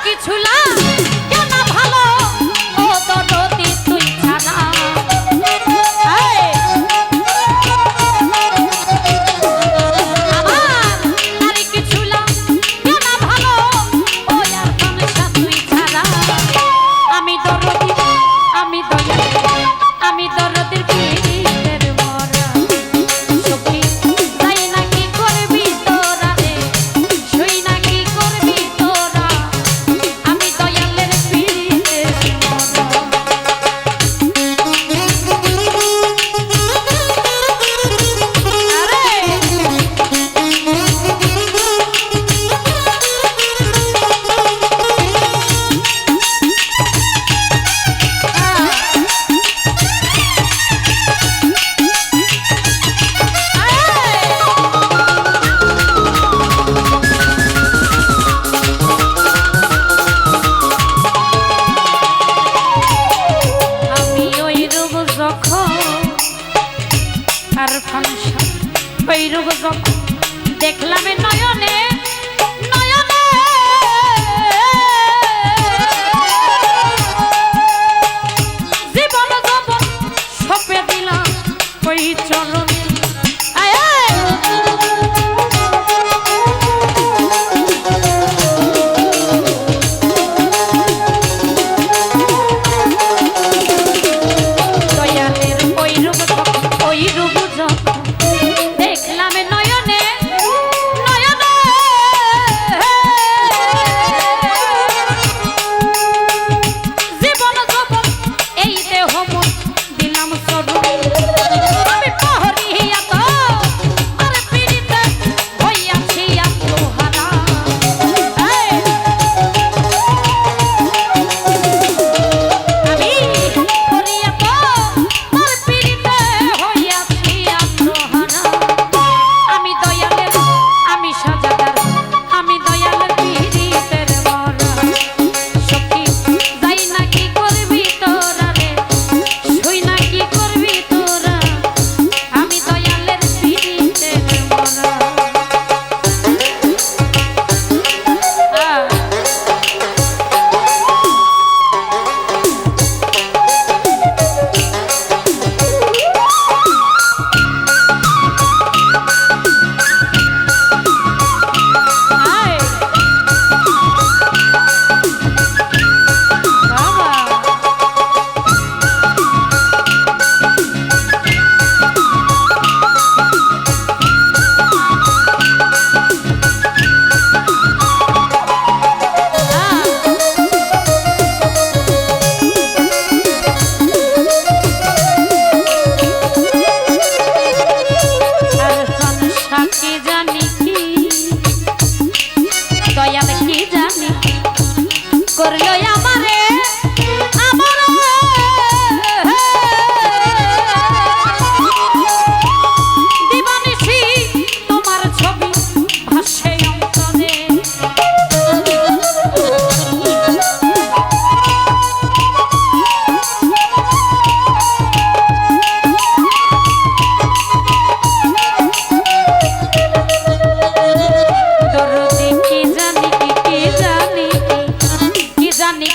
কিছু না কেন ভালো ও দরদি তুই ছাড়া আমি দরদির পীরের মরা সখী তাই নাকি করবি তোরা রে শুই নাকি করবি তোরা আমি দয়ালের পীরের মরা দেখলাম নয়নে নয়নে জীবন যৌবন সপে দিলাম ওই চরণে দয়ালের ওই রূপ দেখলাম নয়নে জীবন যৌবন এই দেহ মন দিলাম চরণে আমি পহরিয়া তো আর পীড়িতে হইয়াছি আত্মহারা আমি পহরিয়া তো আর পীড়িতে হইয়াছি আত্মহারা আমি দয়ালের আমি সাজাদার আমি দয়ালের পীড়িতের মরা সখী যাই নাকি করবি তোরা রে শুই নাকি করবি তোরা আমি দয়ালের পীড়িতের মরা কি জানি কি দয়াল কি জানি করলো আমারে দিবানিশি তোমার ছবি ভাসে অন্তরে জানি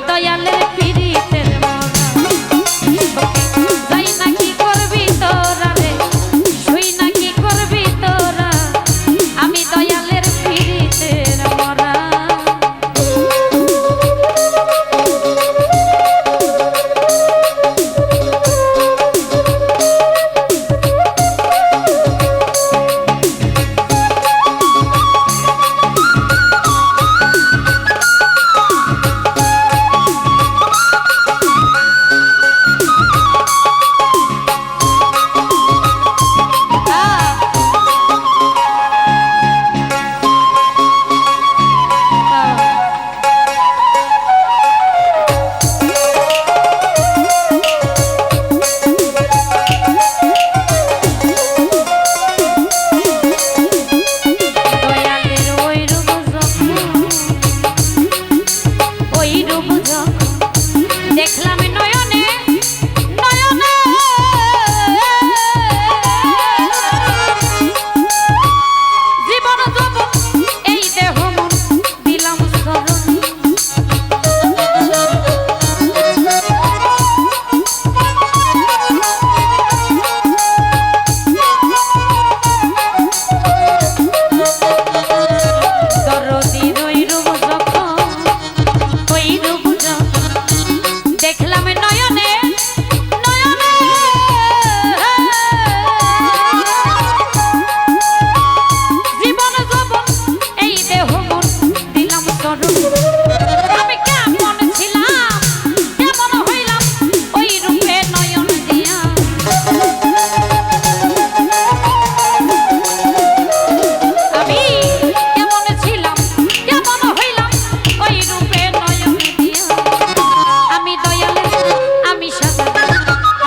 দয়ালের পিরিতের মরা যাই না কি করবি তোরা রে শুই না কি করবি তোরা আমি দয়ালের পিরিতের মরা দেখলাম নয়নে নয়নে জীবন যৌবন এই দেহ মন দিলাম শরণ দরদি ওই রূপ যখন ওই রূপ যখন দেখলাম নয়নে নয়নে জীবন যৌবন এই দেহ মন দিলাম শরণ আমি কেমন ছিলাম কেমন হইলাম ওই রূপে নয়ন দিয়া আমি কেমন ছিলাম কেমন হইলাম ওই রূপে নয়ন দিয়া আমি দয়ালের আমি সাজা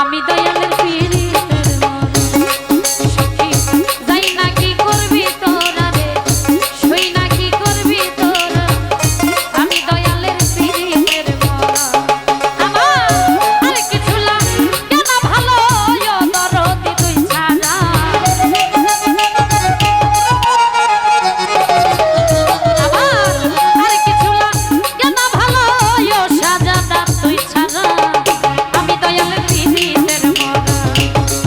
আমি দয়ালের পিরিতের মরা সখী যাই না কি করবি তোরা রে শুই না কি করবি তোরা আমি দয়ালের পিরিতের মরা আমার আর কিছু লাগে না ভালো দরদি তুই ছাড়া আমার আর কিছু লাগে না ভালো সাজাটা তুই ছাড়া আমি দয়ালের পিরিতের মরা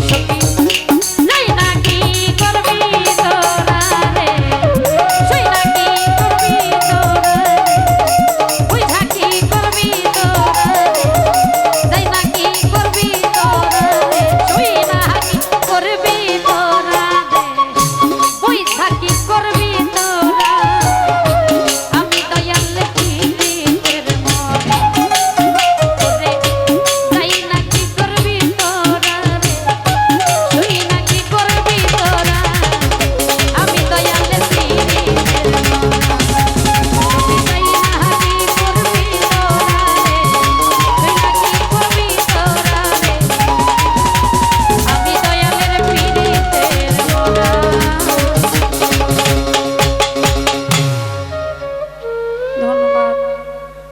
সখী যাই না কি করবি তোরা রে শুই না কি করবি তোরা বুঝা কি করবি তোরা যাই না কি করবি তোরা রে শুই না কি করবি তোরা রে বুঝা কি করবি